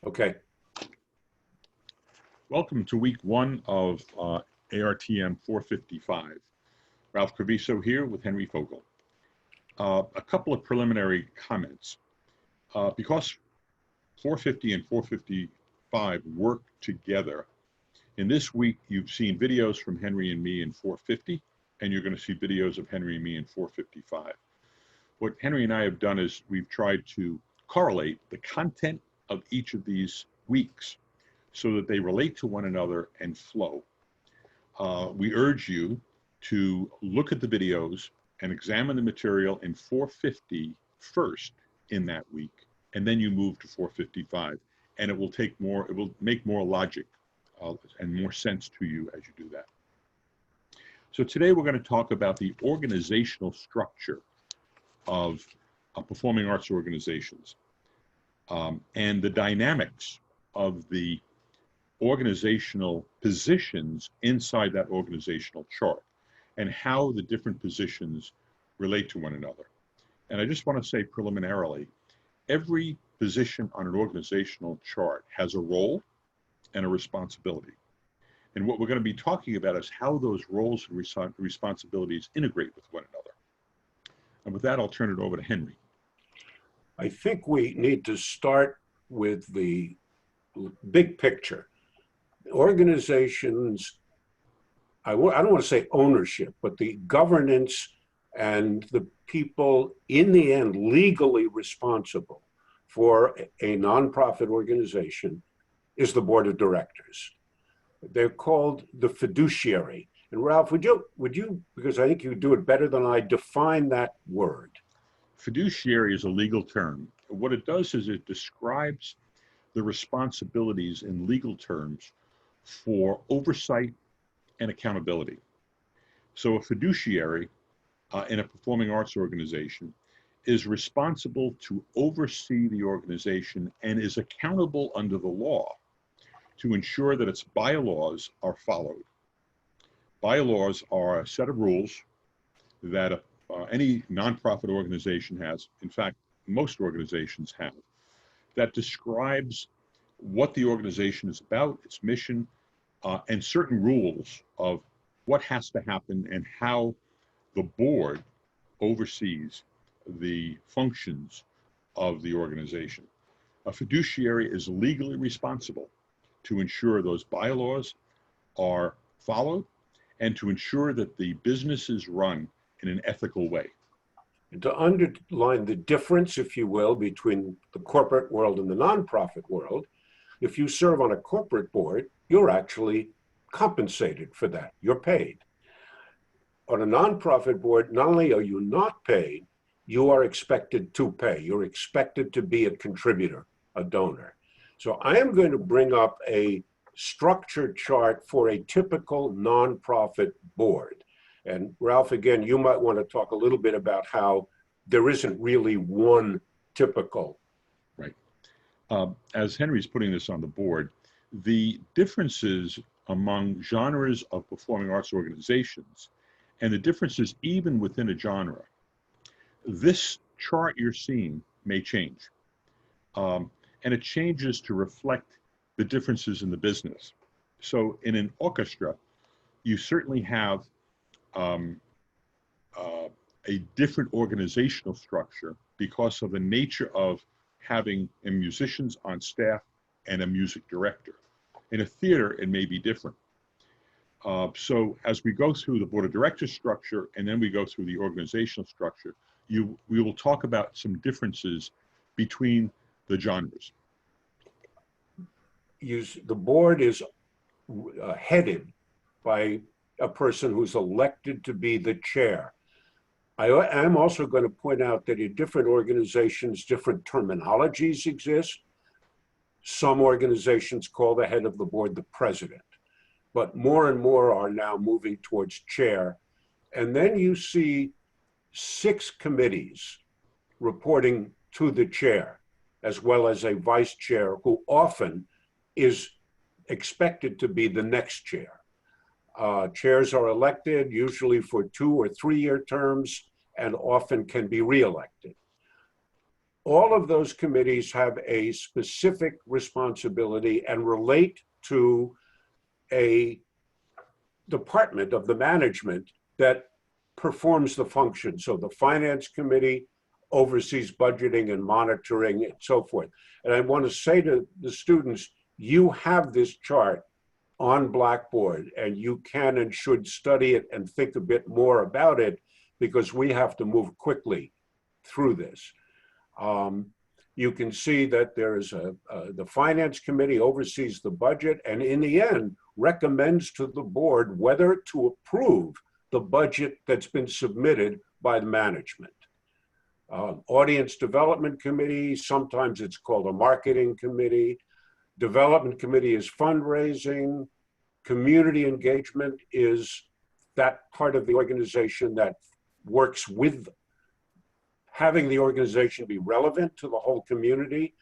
Okay. Welcome to week one of ARTM 455. Ralph Creviso here with Henry Fogel. A couple of preliminary comments. Because 450 and 455 work together, in this week you've seen videos from Henry and me in 450, and you're going to see videos of Henry and me in 455. What Henry and I have done is we've tried to correlate the content of each of these weeks so that they relate to one another and flow. We urge you to look at the videos and examine the material in 450 first in that week, and then you move to 455, and it will make more logic and more sense to you as you do that. So today we're going to talk about the organizational structure of performing arts organizations and the dynamics of the organizational positions inside that organizational chart and how the different positions relate to one another. And I just want to say preliminarily, every position on an organizational chart has a role and a responsibility. And what we're going to be talking about is how those roles and responsibilities integrate with one another. And with that, I'll turn it over to Henry. I think we need to start with the big picture. Organizations, I don't want to say ownership, but the governance and the people in the end legally responsible for a nonprofit organization is the board of directors. They're called the fiduciary. And Ralph, would you, because I think you do it better than I, define that word? Fiduciary is a legal term. What it does is it describes the responsibilities in legal terms for oversight and accountability. So a fiduciary in a performing arts organization is responsible to oversee the organization and is accountable under the law to ensure that its bylaws are followed. Bylaws are a set of rules that any nonprofit organization has, in fact, most organizations have, that describes what the organization is about, its mission, and certain rules of what has to happen and how the board oversees the functions of the organization. A fiduciary is legally responsible to ensure those bylaws are followed and to ensure that the business is run in an ethical way. And to underline the difference, if you will, between the corporate world and the nonprofit world, if you serve on a corporate board, you're actually compensated for that. You're paid. On a nonprofit board, not only are you not paid, you are expected to pay. You're expected to be a contributor, a donor. So I am going to bring up a structure chart for a typical nonprofit board. And Ralph, again, you might want to talk a little bit about how there isn't really one typical. Right. As Henry's putting this on the board, the differences among genres of performing arts organizations and the differences even within a genre, this chart you're seeing may change. And it changes to reflect the differences in the business. So in an orchestra, you certainly have a different organizational structure because of the nature of having musicians on staff and a music director. In a theater, it may be different. So as we go through the board of directors structure and then we go through the organizational structure, we will talk about some differences between the genres. The board is headed by a person who's elected to be the chair. I am also going to point out that in different organizations, different terminologies exist. Some organizations call the head of the board the president, but more and more are now moving towards chair. And then you see 6 committees reporting to the chair, as well as a vice chair who often is expected to be the next chair. Chairs are elected usually for 2 or 3 year terms and often can be reelected. All of those committees have a specific responsibility and relate to a department of the management that performs the function. So the finance committee oversees budgeting and monitoring and so forth. And I want to say to the students, you have this chart on Blackboard and you can and should study it and think a bit more about it because we have to move quickly through this. You can see that there's the finance committee oversees the budget and in the end recommends to the board whether to approve the budget that's been submitted by the management. Audience development committee, sometimes it's called a marketing committee. Development committee is fundraising. Community engagement is that part of the organization that works with having the organization be relevant to the whole community.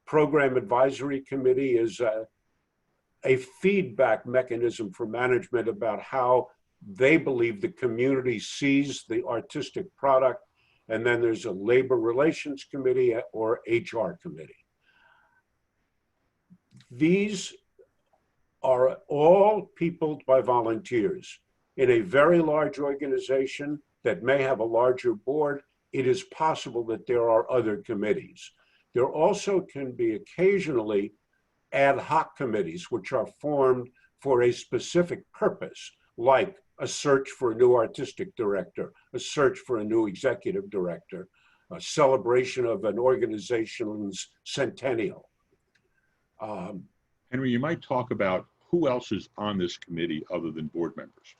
Program advisory committee is a feedback mechanism for management about how they believe the community sees the artistic product. And then there's a labor relations committee or HR committee. These are all peopled by volunteers. In a very large organization that may have a larger board, it is possible that there are other committees. There also can be occasionally ad hoc committees which are formed for a specific purpose, like a search for a new artistic director, a search for a new executive director, a celebration of an organization's centennial. Henry, you might talk about who else is on this committee other than board members.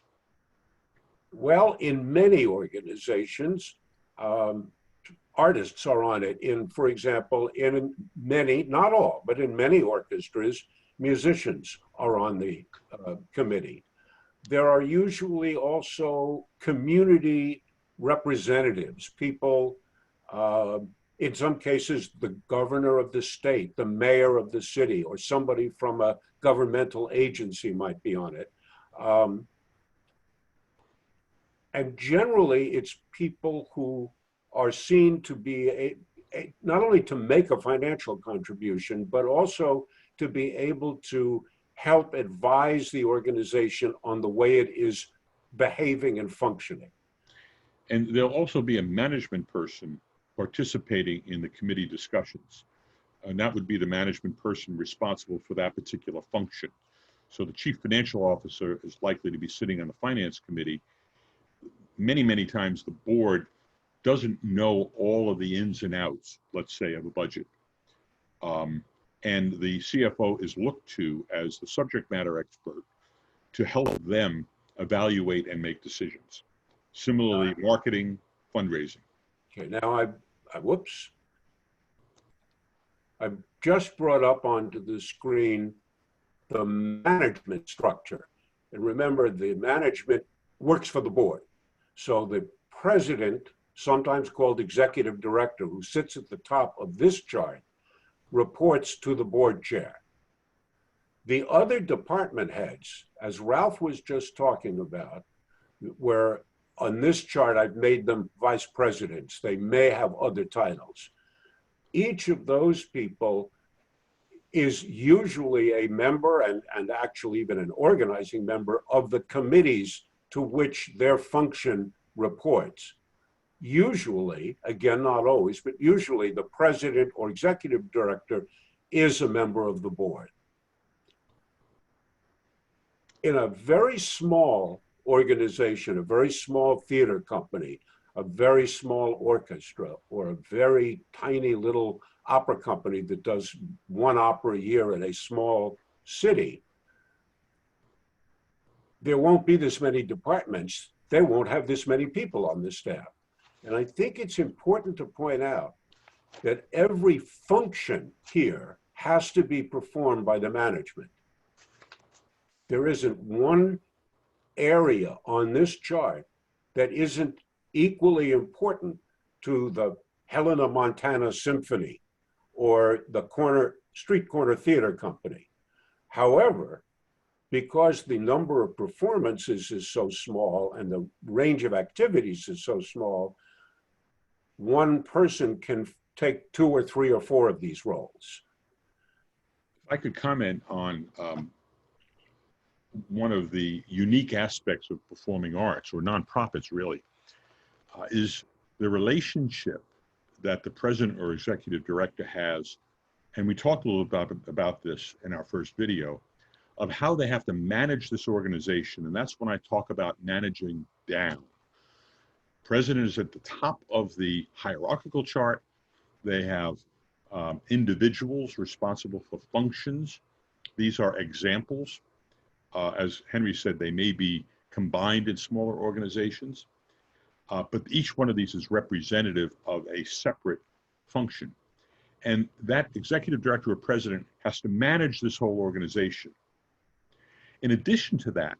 Well, in many organizations, artists are on it. For example, in many, not all, but in many orchestras, musicians are on the committee. There are usually also community representatives, people, in some cases, the governor of the state, the mayor of the city, or somebody from a governmental agency might be on it. And generally, it's people who are seen to be not only to make a financial contribution, but also to be able to help advise the organization on the way it is behaving and functioning. And there'll also be a management person participating in the committee discussions. And that would be the management person responsible for that particular function. So the chief financial officer is likely to be sitting on the finance committee. Many, many times the board doesn't know all of the ins and outs, let's say, of a budget. And the CFO is looked to as the subject matter expert to help them evaluate and make decisions. Similarly, marketing, fundraising. Okay, now I've just brought up onto the screen the management structure. And remember, the management works for the board. So the president, sometimes called executive director, who sits at the top of this chart, reports to the board chair. The other department heads, as Ralph was just talking about, where on this chart I've made them vice presidents. They may have other titles. Each of those people is usually a member and actually even an organizing member of the committees to which their function reports. Usually, again, not always, but usually the president or executive director is a member of the board. In a very small organization, a very small theater company, a very small orchestra, or a very tiny little opera company that does one opera a year in a small city, there won't be this many departments. They won't have this many people on the staff. And I think it's important to point out that every function here has to be performed by the management. There isn't one area on this chart that isn't equally important to the Helena, Montana Symphony or the street corner theater company. However, because the number of performances is so small and the range of activities is so small, one person can take 2 or 3 or 4 of these roles. If I could comment on one of the unique aspects of performing arts, or nonprofits really, is the relationship that the president or executive director has, and we talked a little about this in our first video, of how they have to manage this organization. And that's when I talk about managing down. President is at the top of the hierarchical chart. They have individuals responsible for functions. These are examples. As Henry said, they may be combined in smaller organizations, but each one of these is representative of a separate function. And that executive director or president has to manage this whole organization. In addition to that,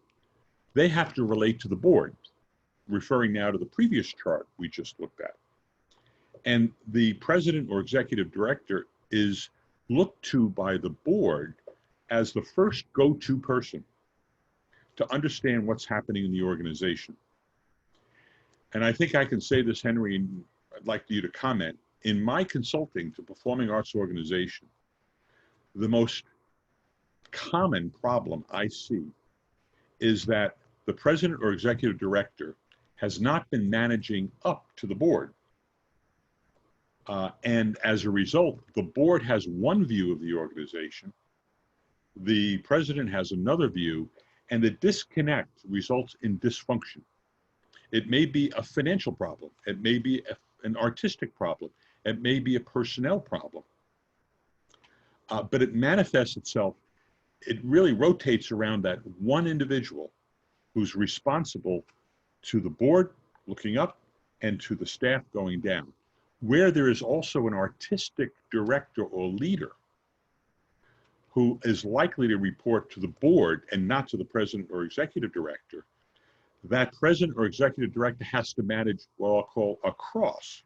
they have to relate to the board, referring now to the previous chart we just looked at. And the president or executive director is looked to by the board as the first go-to person to understand what's happening in the organization. And I think I can say this, Henry, and I'd like you to comment. In my consulting to performing arts organization, the most common problem I see is that the president or executive director has not been managing up to the board. And as a result, the board has one view of the organization, the president has another view, and the disconnect results in dysfunction. It may be a financial problem, it may be an artistic problem, it may be a personnel problem, but it manifests itself, it really rotates around that one individual who's responsible to the board looking up and to the staff going down. Where there is also an artistic director or leader who is likely to report to the board and not to the president or executive director, that president or executive director has to manage what I'll call a cross.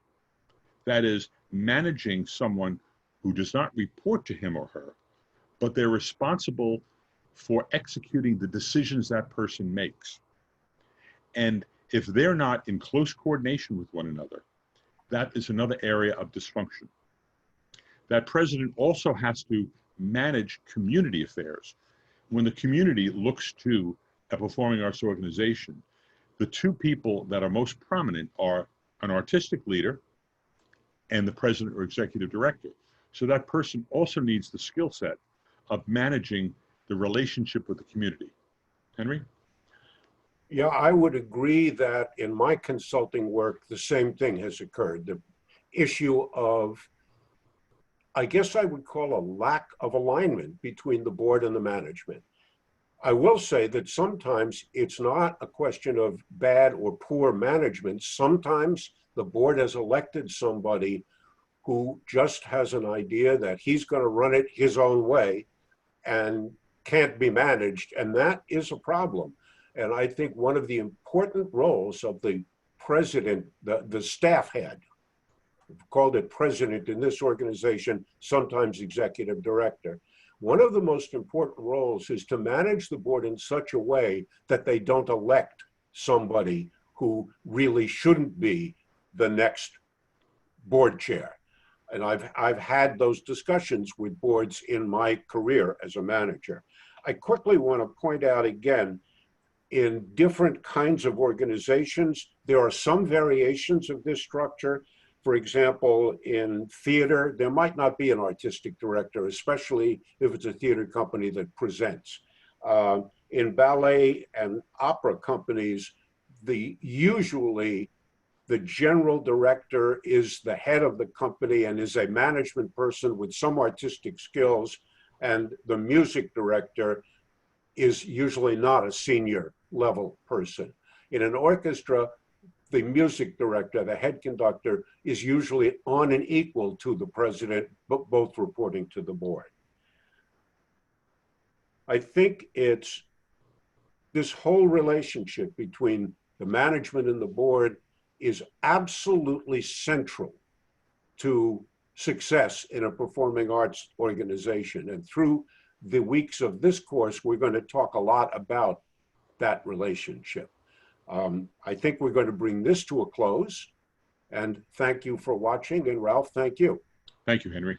That is, managing someone who does not report to him or her, but they're responsible for executing the decisions that person makes. And if they're not in close coordination with one another, that is another area of dysfunction. That president also has to manage community affairs. When the community looks to a performing arts organization, the two people that are most prominent are an artistic leader and the president or executive director. So that person also needs the skill set of managing the relationship with the community. Henry? Yeah, I would agree that in my consulting work, the same thing has occurred. The issue of, I guess I would call a lack of alignment between the board and the management. I will say that sometimes it's not a question of bad or poor management. Sometimes the board has elected somebody who just has an idea that he's going to run it his own way and can't be managed, and that is a problem. And I think one of the important roles of the president, the staff head, we've called it president in this organization, sometimes executive director. One of the most important roles is to manage the board in such a way that they don't elect somebody who really shouldn't be the next board chair. And I've had those discussions with boards in my career as a manager. I quickly want to point out again, in different kinds of organizations, there are some variations of this structure. For example, in theater, there might not be an artistic director, especially if it's a theater company that presents. In ballet and opera companies, usually the general director is the head of the company and is a management person with some artistic skills, and the music director is usually not a senior level person. In an orchestra, the music director, the head conductor, is usually on an equal to the president, but both reporting to the board. I think it's this whole relationship between the management and the board is absolutely central to success in a performing arts organization. And through the weeks of this course, we're going to talk a lot about that relationship. I think we're going to bring this to a close. And thank you for watching. And Ralph, thank you. Thank you, Henry.